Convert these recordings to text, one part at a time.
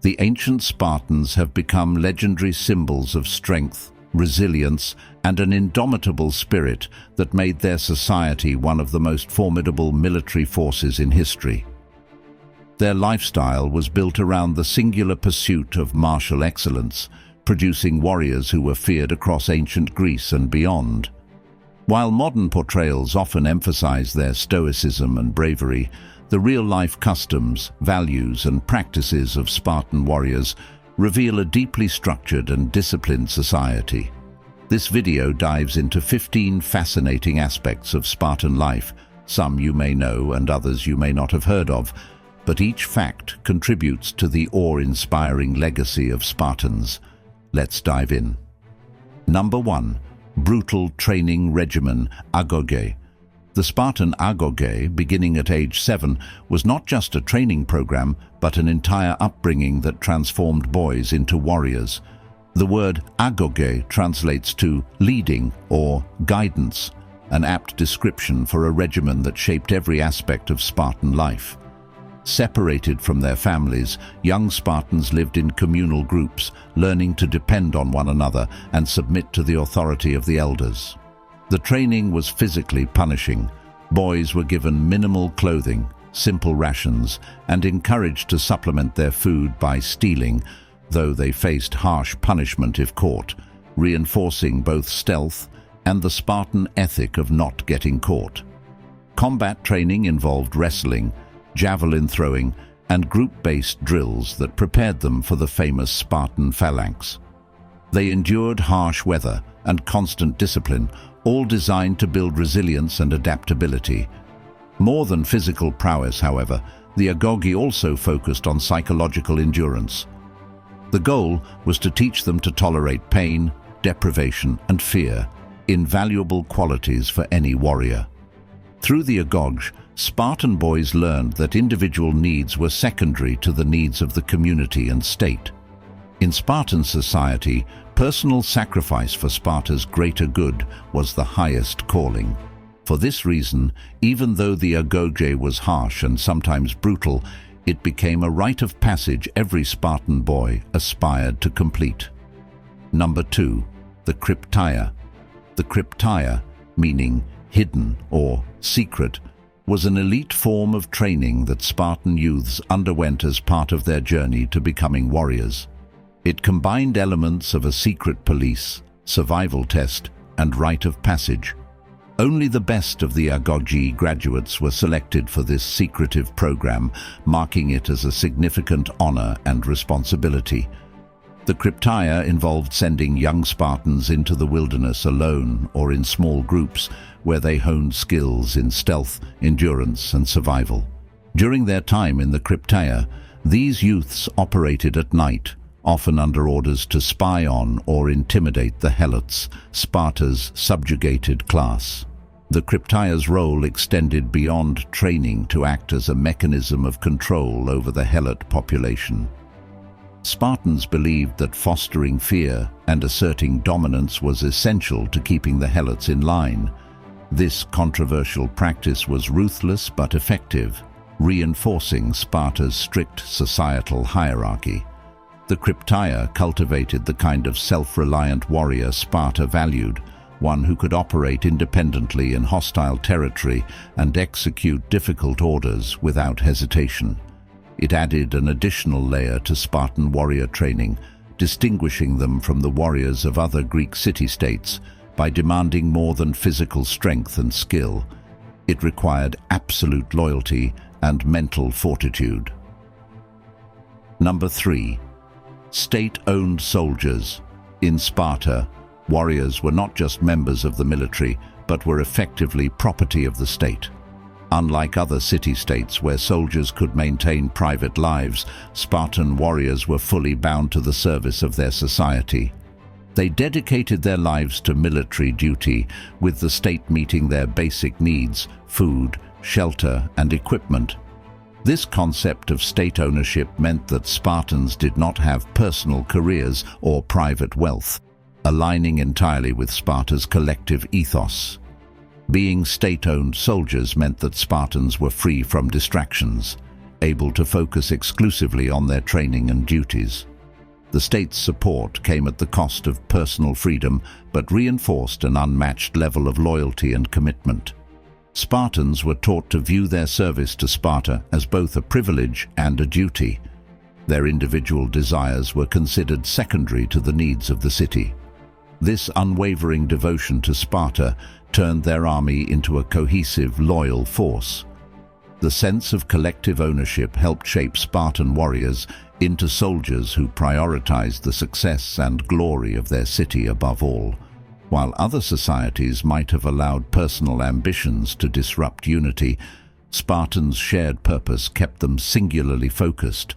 The ancient Spartans have become legendary symbols of strength, resilience, and an indomitable spirit that made their society one of the most formidable military forces in history. Their lifestyle was built around the singular pursuit of martial excellence, producing warriors who were feared across ancient Greece and beyond. While modern portrayals often emphasize their stoicism and bravery, the real-life customs, values, and practices of Spartan warriors reveal a deeply structured and disciplined society. This video dives into 15 fascinating aspects of Spartan life, some you may know and others you may not have heard of, but each fact contributes to the awe-inspiring legacy of Spartans. Let's dive in. Number 1. Brutal training regimen, Agoge. The Spartan Agoge, beginning at age 7, was not just a training program, but an entire upbringing that transformed boys into warriors. The word Agoge translates to leading or guidance, an apt description for a regimen that shaped every aspect of Spartan life. Separated from their families, young Spartans lived in communal groups, learning to depend on one another and submit to the authority of the elders. The training was physically punishing. Boys were given minimal clothing, simple rations, and encouraged to supplement their food by stealing, though they faced harsh punishment if caught, reinforcing both stealth and the Spartan ethic of not getting caught. Combat training involved wrestling, javelin throwing, and group-based drills that prepared them for the famous Spartan phalanx. They endured harsh weather and constant discipline, all designed to build resilience and adaptability. More than physical prowess, however, the Agoge also focused on psychological endurance. The goal was to teach them to tolerate pain, deprivation, and fear, invaluable qualities for any warrior. Through the Agoge, Spartan boys learned that individual needs were secondary to the needs of the community and state. In Spartan society, personal sacrifice for Sparta's greater good was the highest calling. For this reason, even though the Agoge was harsh and sometimes brutal, it became a rite of passage every Spartan boy aspired to complete. Number 2. The Krypteia. The Krypteia, meaning hidden or secret, was an elite form of training that Spartan youths underwent as part of their journey to becoming warriors. It combined elements of a secret police, survival test, and rite of passage. Only the best of the Agoge graduates were selected for this secretive program, marking it as a significant honor and responsibility. The Krypteia involved sending young Spartans into the wilderness alone or in small groups, where they honed skills in stealth, endurance, and survival. During their time in the Krypteia, these youths operated at night, often under orders to spy on or intimidate the Helots, Sparta's subjugated class. The Krypteia's role extended beyond training to act as a mechanism of control over the Helot population. Spartans believed that fostering fear and asserting dominance was essential to keeping the Helots in line. This controversial practice was ruthless but effective, reinforcing Sparta's strict societal hierarchy. The Krypteia cultivated the kind of self-reliant warrior Sparta valued, one who could operate independently in hostile territory and execute difficult orders without hesitation. It added an additional layer to Spartan warrior training, distinguishing them from the warriors of other Greek city-states by demanding more than physical strength and skill. It required absolute loyalty and mental fortitude. Number 3. State-owned soldiers. In Sparta, warriors were not just members of the military, but were effectively property of the state. Unlike other city-states where soldiers could maintain private lives, Spartan warriors were fully bound to the service of their society. They dedicated their lives to military duty, with the state meeting their basic needs: food, shelter, and equipment. This concept of state ownership meant that Spartans did not have personal careers or private wealth, aligning entirely with Sparta's collective ethos. Being state-owned soldiers meant that Spartans were free from distractions. able to focus exclusively on their training and duties. The state's support came at the cost of personal freedom, but reinforced an unmatched level of loyalty and commitment. Spartans were taught to view their service to Sparta as both a privilege and a duty. Their individual desires were considered secondary to the needs of the city. This unwavering devotion to Sparta turned their army into a cohesive, loyal force. The sense of collective ownership helped shape Spartan warriors into soldiers who prioritized the success and glory of their city above all. While other societies might have allowed personal ambitions to disrupt unity, Spartans' shared purpose kept them singularly focused,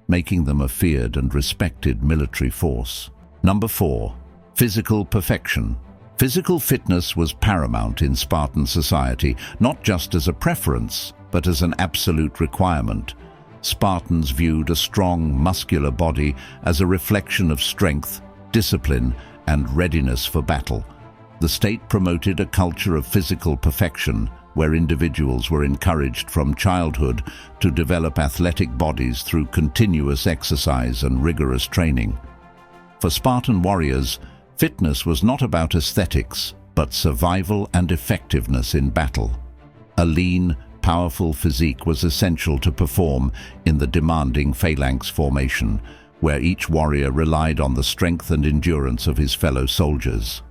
making them a feared and respected military force. Number 4. Physical perfection. Physical fitness was paramount in Spartan society, not just as a preference, but as an absolute requirement. Spartans viewed a strong, muscular body as a reflection of strength, discipline, and readiness for battle. The state promoted a culture of physical perfection, where individuals were encouraged from childhood to develop athletic bodies through continuous exercise and rigorous training. For Spartan warriors, fitness was not about aesthetics, but survival and effectiveness in battle. A lean, powerful physique was essential to perform in the demanding phalanx formation, where each warrior relied on the strength and endurance of his fellow soldiers.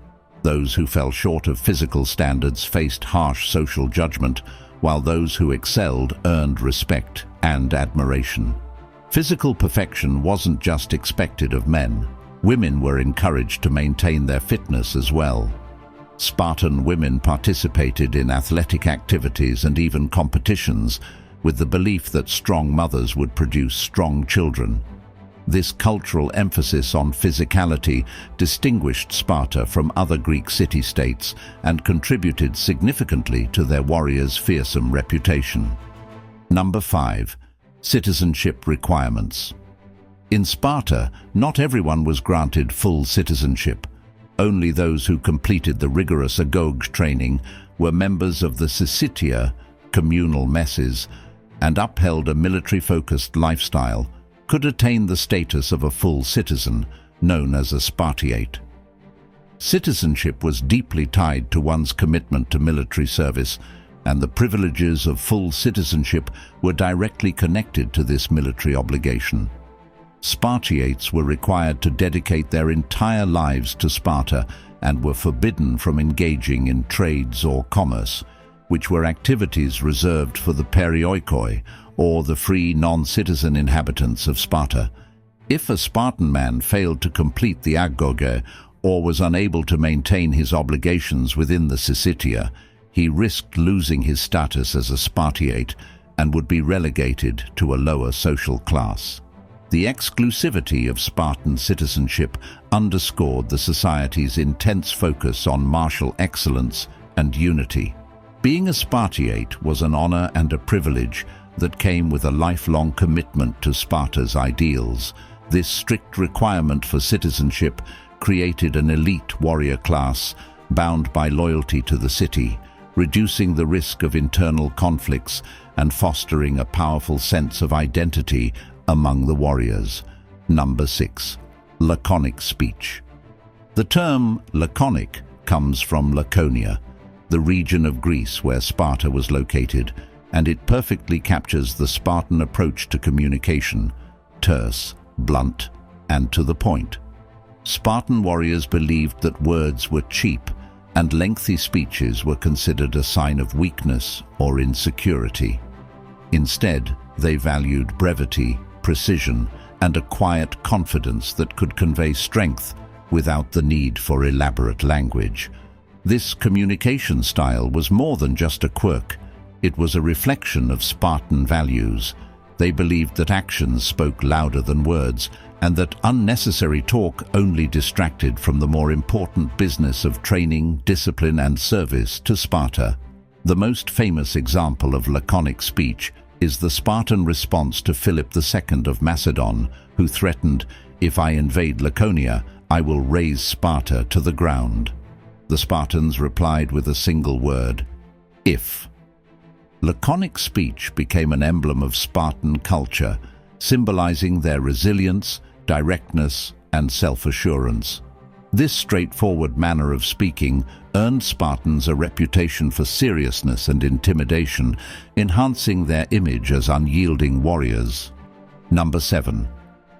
Those who fell short of physical standards faced harsh social judgment, while those who excelled earned respect and admiration. Physical perfection wasn't just expected of men. Women were encouraged to maintain their fitness as well. Spartan women participated in athletic activities and even competitions, with the belief that strong mothers would produce strong children. This cultural emphasis on physicality distinguished Sparta from other Greek city-states and contributed significantly to their warriors' fearsome reputation. Number 5. Citizenship requirements. In Sparta, not everyone was granted full citizenship. Only those who completed the rigorous Agoge training, were members of the Krypteia, communal messes, and upheld a military-focused lifestyle, could attain the status of a full citizen, known as a Spartiate. Citizenship was deeply tied to one's commitment to military service, and the privileges of full citizenship were directly connected to this military obligation. Spartiates were required to dedicate their entire lives to Sparta and were forbidden from engaging in trades or commerce, which were activities reserved for the perioikoi, or the free non-citizen inhabitants of Sparta. If a Spartan man failed to complete the Agoge or was unable to maintain his obligations within the Citizenship, he risked losing his status as a Spartiate and would be relegated to a lower social class. The exclusivity of Spartan citizenship underscored the society's intense focus on martial excellence and unity. Being a Spartiate was an honor and a privilege that came with a lifelong commitment to Sparta's ideals. This strict requirement for citizenship created an elite warrior class bound by loyalty to the city, reducing the risk of internal conflicts and fostering a powerful sense of identity among the warriors. Number 6. Laconic speech. The term Laconic comes from Laconia, the region of Greece where Sparta was located, and it perfectly captures the Spartan approach to communication: terse, blunt, and to the point. Spartan warriors believed that words were cheap, and lengthy speeches were considered a sign of weakness or insecurity. Instead, they valued brevity, precision, and a quiet confidence that could convey strength without the need for elaborate language. This communication style was more than just a quirk. It was a reflection of Spartan values. They believed that actions spoke louder than words, and that unnecessary talk only distracted from the more important business of training, discipline, and service to Sparta. The most famous example of laconic speech is the Spartan response to Philip II of Macedon, who threatened, "If I invade Laconia, I will raze Sparta to the ground." The Spartans replied with a single word: "If." Laconic speech became an emblem of Spartan culture, symbolizing their resilience, directness, and self-assurance. This straightforward manner of speaking earned Spartans a reputation for seriousness and intimidation, enhancing their image as unyielding warriors. Number 7.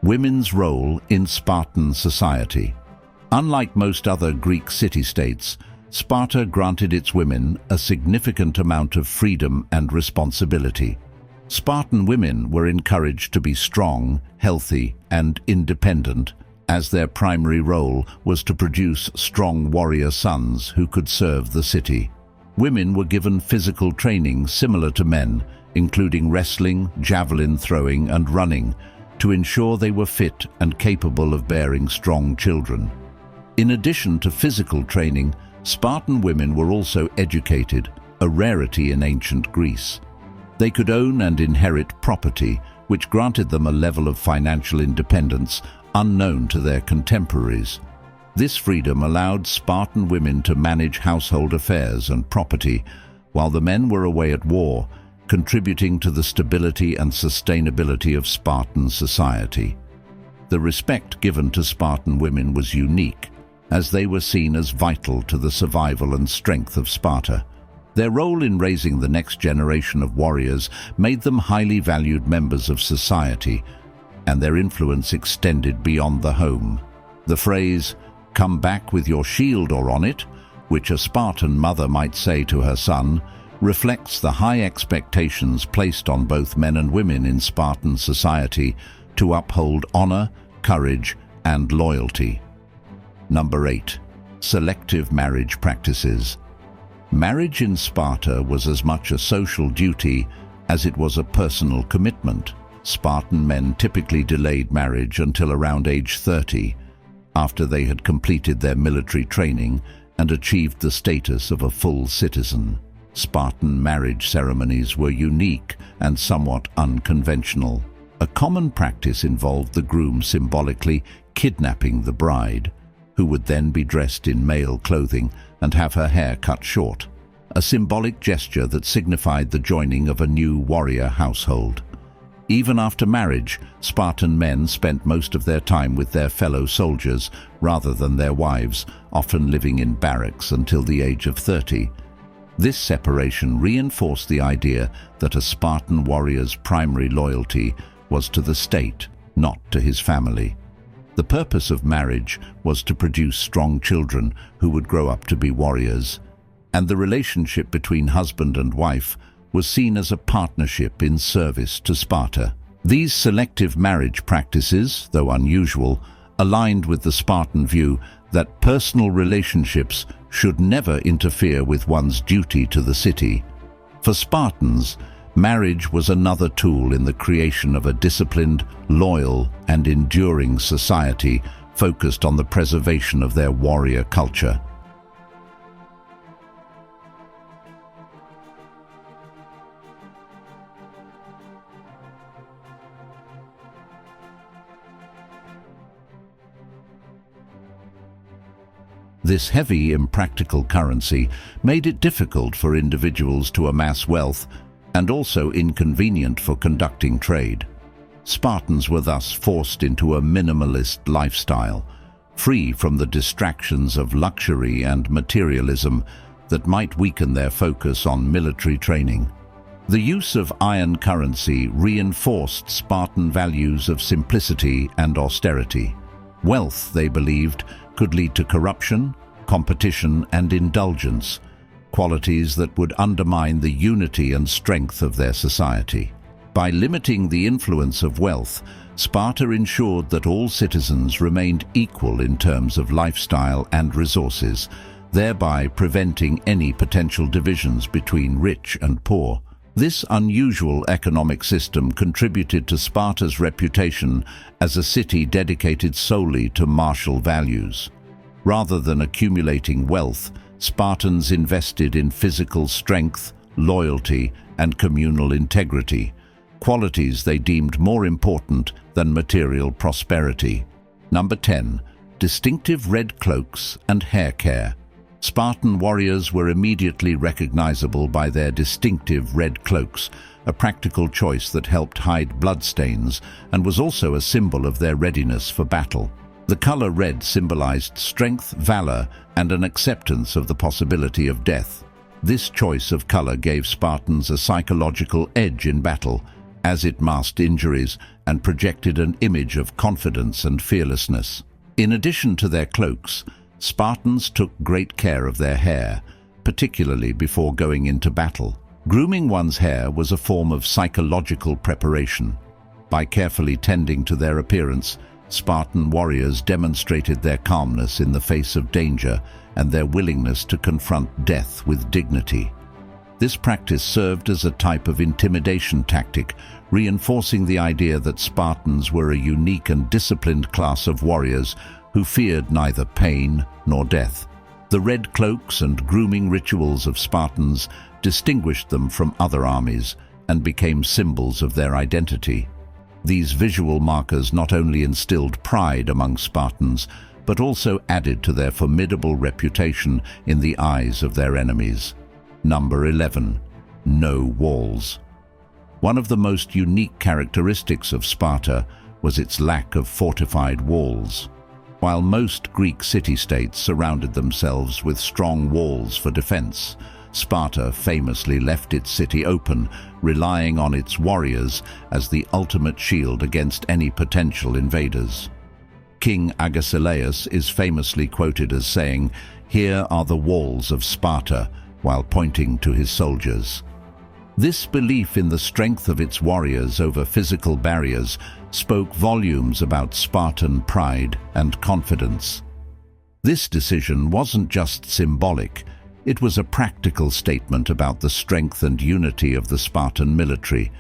Women's role in Spartan society. Unlike most other Greek city-states, Sparta granted its women a significant amount of freedom and responsibility. Spartan women were encouraged to be strong, healthy, and independent, as their primary role was to produce strong warrior sons who could serve the city. Women were given physical training similar to men, including wrestling, javelin throwing, and running, to ensure they were fit and capable of bearing strong children. In addition to physical training, Spartan women were also educated, a rarity in ancient Greece. They could own and inherit property, which granted them a level of financial independence unknown to their contemporaries. This freedom allowed Spartan women to manage household affairs and property, while the men were away at war, contributing to the stability and sustainability of Spartan society. The respect given to Spartan women was unique, as they were seen as vital to the survival and strength of Sparta. Their role in raising the next generation of warriors made them highly valued members of society, and their influence extended beyond the home. The phrase, "Come back with your shield or on it," which a Spartan mother might say to her son, reflects the high expectations placed on both men and women in Spartan society to uphold honor, courage, and loyalty. Number 8. Selective marriage practices. Marriage in Sparta was as much a social duty as it was a personal commitment. Spartan men typically delayed marriage until around age 30, after they had completed their military training and achieved the status of a full citizen. Spartan marriage ceremonies were unique and somewhat unconventional. A common practice involved the groom symbolically kidnapping the bride, who would then be dressed in male clothing and have her hair cut short, a symbolic gesture that signified the joining of a new warrior household. Even after marriage, Spartan men spent most of their time with their fellow soldiers rather than their wives, often living in barracks until the age of 30. This separation reinforced the idea that a Spartan warrior's primary loyalty was to the state, not to his family. The purpose of marriage was to produce strong children who would grow up to be warriors, and the relationship between husband and wife was seen as a partnership in service to Sparta. These selective marriage practices, though unusual, aligned with the Spartan view that personal relationships should never interfere with one's duty to the city. For Spartans, marriage was another tool in the creation of a disciplined, loyal, and enduring society focused on the preservation of their warrior culture. This heavy, impractical currency made it difficult for individuals to amass wealth and also inconvenient for conducting trade. Spartans were thus forced into a minimalist lifestyle, free from the distractions of luxury and materialism that might weaken their focus on military training. The use of iron currency reinforced Spartan values of simplicity and austerity. Wealth, they believed, could lead to corruption, competition, and indulgence, qualities that would undermine the unity and strength of their society. By limiting the influence of wealth, Sparta ensured that all citizens remained equal in terms of lifestyle and resources, thereby preventing any potential divisions between rich and poor. This unusual economic system contributed to Sparta's reputation as a city dedicated solely to martial values. Rather than accumulating wealth, Spartans invested in physical strength, loyalty, and communal integrity, qualities they deemed more important than material prosperity. Number 10. Distinctive red cloaks and hair care. Spartan warriors were immediately recognizable by their distinctive red cloaks, a practical choice that helped hide bloodstains and was also a symbol of their readiness for battle. The color red symbolized strength, valor, and an acceptance of the possibility of death. This choice of color gave Spartans a psychological edge in battle, as it masked injuries and projected an image of confidence and fearlessness. In addition to their cloaks, Spartans took great care of their hair, particularly before going into battle. Grooming one's hair was a form of psychological preparation. By carefully tending to their appearance, Spartan warriors demonstrated their calmness in the face of danger and their willingness to confront death with dignity. This practice served as a type of intimidation tactic, reinforcing the idea that Spartans were a unique and disciplined class of warriors who feared neither pain nor death. The red cloaks and grooming rituals of Spartans distinguished them from other armies and became symbols of their identity. These visual markers not only instilled pride among Spartans, but also added to their formidable reputation in the eyes of their enemies. Number 11. No walls. One of the most unique characteristics of Sparta was its lack of fortified walls. While most Greek city-states surrounded themselves with strong walls for defense, Sparta famously left its city open, relying on its warriors as the ultimate shield against any potential invaders. King Agesilaus is famously quoted as saying, "Here are the walls of Sparta," while pointing to his soldiers. This belief in the strength of its warriors over physical barriers spoke volumes about Spartan pride and confidence. This decision wasn't just symbolic, it was a practical statement about the strength and unity of the Spartan military.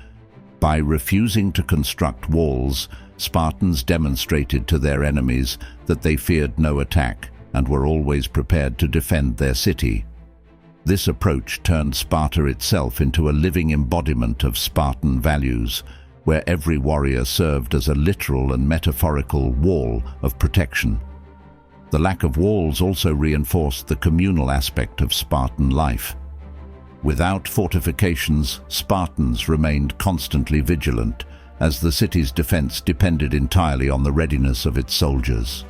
By refusing to construct walls, Spartans demonstrated to their enemies that they feared no attack and were always prepared to defend their city. This approach turned Sparta itself into a living embodiment of Spartan values, where every warrior served as a literal and metaphorical wall of protection. The lack of walls also reinforced the communal aspect of Spartan life. Without fortifications, Spartans remained constantly vigilant, as the city's defense depended entirely on the readiness of its soldiers.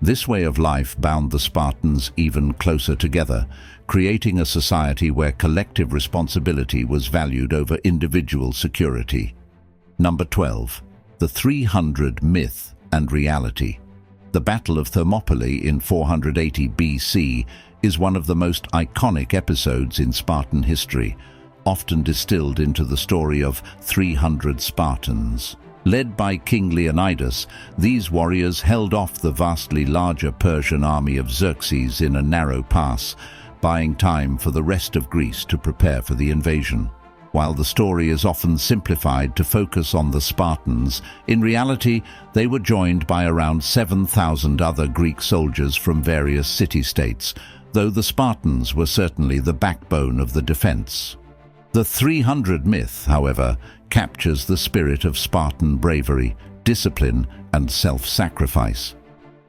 This way of life bound the Spartans even closer together, creating a society where collective responsibility was valued over individual security. Number 12. The 300 Myth and Reality. The Battle of Thermopylae in 480 BC is one of the most iconic episodes in Spartan history, often distilled into the story of 300 Spartans. Led by King Leonidas, these warriors held off the vastly larger Persian army of Xerxes in a narrow pass, buying time for the rest of Greece to prepare for the invasion. While the story is often simplified to focus on the Spartans, in reality they were joined by around 7,000 other Greek soldiers from various city-states, though the Spartans were certainly the backbone of the defense. The 300 myth, however, captures the spirit of Spartan bravery, discipline, and self-sacrifice.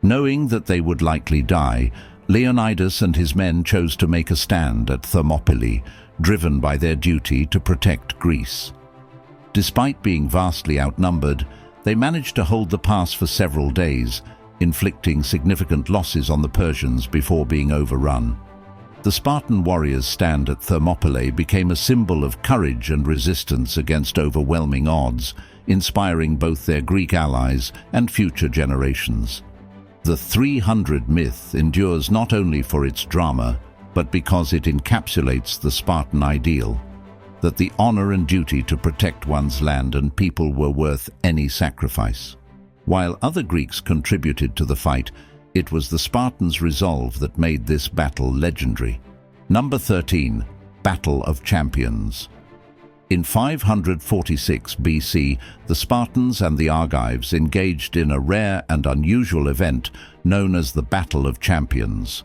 Knowing that they would likely die, Leonidas and his men chose to make a stand at Thermopylae, driven by their duty to protect Greece. Despite being vastly outnumbered, they managed to hold the pass for several days, inflicting significant losses on the Persians before being overrun. The Spartan warriors' stand at Thermopylae became a symbol of courage and resistance against overwhelming odds, inspiring both their Greek allies and future generations. The 300 myth endures not only for its drama, but because it encapsulates the Spartan ideal, that the honor and duty to protect one's land and people were worth any sacrifice. While other Greeks contributed to the fight, it was the Spartans' resolve that made this battle legendary. Number 13. Battle of Champions. In 546 BC, the Spartans and the Argives engaged in a rare and unusual event known as the Battle of Champions.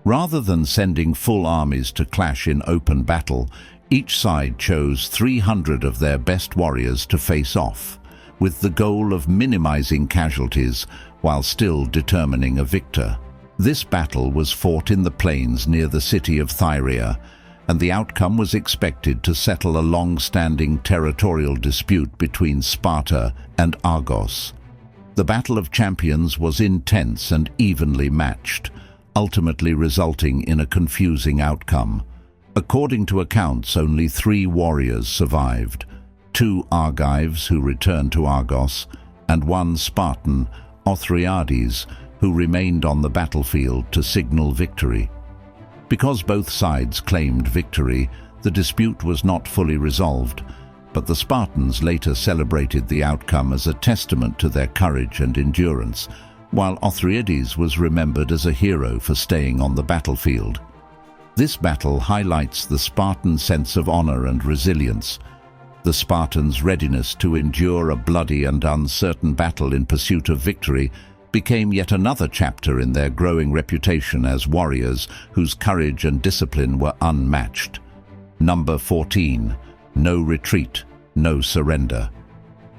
Rather than sending full armies to clash in open battle, each side chose 300 of their best warriors to face off, with the goal of minimizing casualties while still determining a victor. This battle was fought in the plains near the city of Thyrea, and the outcome was expected to settle a long-standing territorial dispute between Sparta and Argos. The Battle of Champions was intense and evenly matched, ultimately resulting in a confusing outcome. According to accounts, only 3 warriors survived: 2 Argives who returned to Argos, and 1 Spartan, Othryades, who remained on the battlefield to signal victory. Because both sides claimed victory, the dispute was not fully resolved, but the Spartans later celebrated the outcome as a testament to their courage and endurance, while Othryades was remembered as a hero for staying on the battlefield. This battle highlights the Spartan sense of honor and resilience. The Spartans' readiness to endure a bloody and uncertain battle in pursuit of victory became yet another chapter in their growing reputation as warriors whose courage and discipline were unmatched. Number 14. No retreat, no surrender.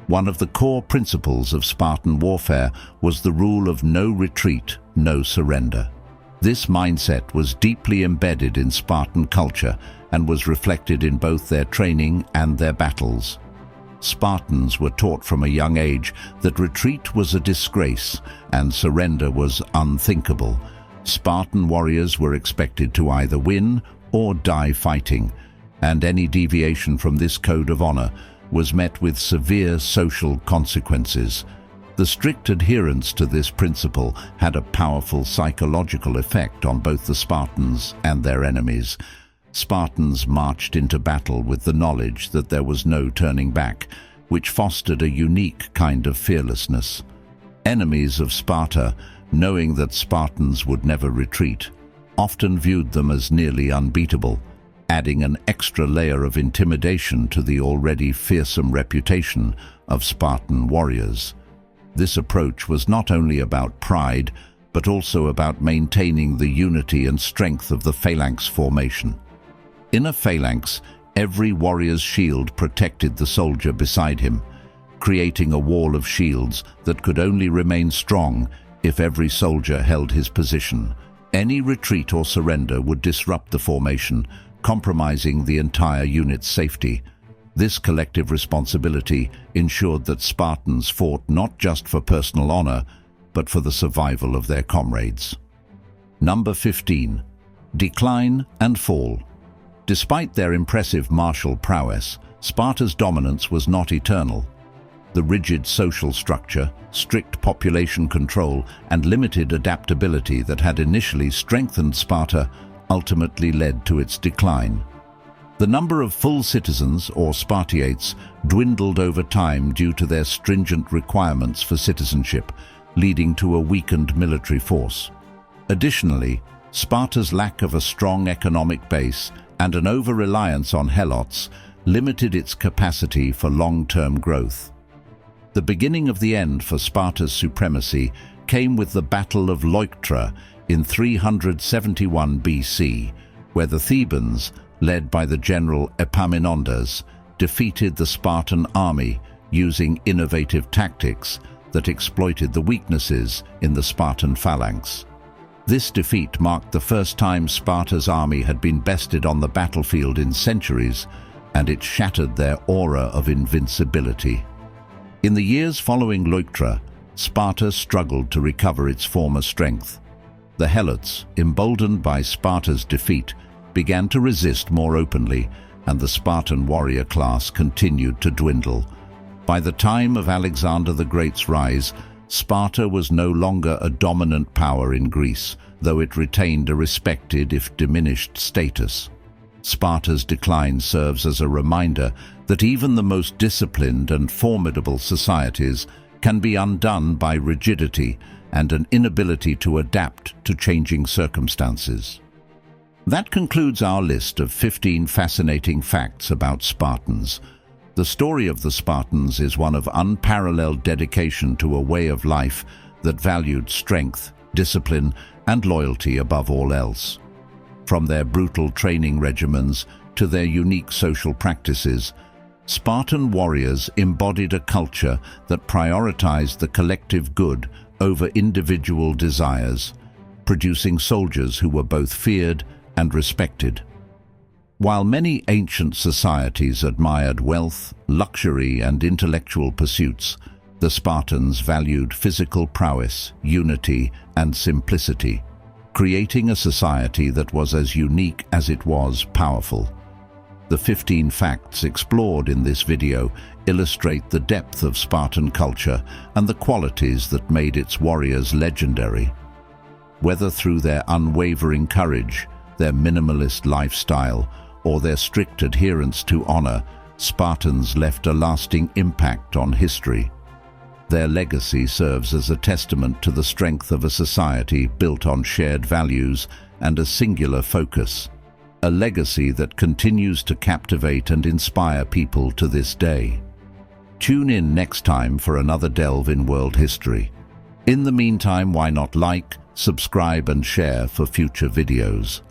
One of the core principles of Spartan warfare was the rule of no retreat, no surrender. This mindset was deeply embedded in Spartan culture and was reflected in both their training and their battles. Spartans were taught from a young age that retreat was a disgrace and surrender was unthinkable. Spartan warriors were expected to either win or die fighting, and any deviation from this code of honor was met with severe social consequences. The strict adherence to this principle had a powerful psychological effect on both the Spartans and their enemies. Spartans marched into battle with the knowledge that there was no turning back, which fostered a unique kind of fearlessness. Enemies of Sparta, knowing that Spartans would never retreat, often viewed them as nearly unbeatable, adding an extra layer of intimidation to the already fearsome reputation of Spartan warriors. This approach was not only about pride, but also about maintaining the unity and strength of the phalanx formation. In a phalanx, every warrior's shield protected the soldier beside him, creating a wall of shields that could only remain strong if every soldier held his position. Any retreat or surrender would disrupt the formation, compromising the entire unit's safety. This collective responsibility ensured that Spartans fought not just for personal honor, but for the survival of their comrades. Number 15. Decline and fall. Despite their impressive martial prowess, Sparta's dominance was not eternal. The rigid social structure, strict population control, and limited adaptability that had initially strengthened Sparta ultimately led to its decline. The number of full citizens, or Spartiates, dwindled over time due to their stringent requirements for citizenship, leading to a weakened military force. Additionally, Sparta's lack of a strong economic base and an over-reliance on helots limited its capacity for long-term growth. The beginning of the end for Sparta's supremacy came with the Battle of Leuctra in 371 BC, where the Thebans, led by the general Epaminondas, defeated the Spartan army using innovative tactics that exploited the weaknesses in the Spartan phalanx. This defeat marked the first time Sparta's army had been bested on the battlefield in centuries, and it shattered their aura of invincibility. In the years following Leuctra, Sparta struggled to recover its former strength. The Helots, emboldened by Sparta's defeat, began to resist more openly, and the Spartan warrior class continued to dwindle. By the time of Alexander the Great's rise, Sparta was no longer a dominant power in Greece, though it retained a respected, if diminished, status. Sparta's decline serves as a reminder that even the most disciplined and formidable societies can be undone by rigidity and an inability to adapt to changing circumstances. That concludes our list of 15 fascinating facts about Spartans. The story of the Spartans is one of unparalleled dedication to a way of life that valued strength, discipline, and loyalty above all else. From their brutal training regimens to their unique social practices, Spartan warriors embodied a culture that prioritized the collective good over individual desires. producing soldiers who were both feared and respected. While many ancient societies admired wealth, luxury, and intellectual pursuits, the Spartans valued physical prowess, unity, and simplicity, creating a society that was as unique as it was powerful. The 15 facts explored in this video illustrate the depth of Spartan culture and the qualities that made its warriors legendary. Whether through their unwavering courage, their minimalist lifestyle, or their strict adherence to honor, Spartans left a lasting impact on history. Their legacy serves as a testament to the strength of a society built on shared values and a singular focus, a legacy that continues to captivate and inspire people to this day. Tune in next time for another delve in world history. In the meantime, why not like, subscribe and share for future videos?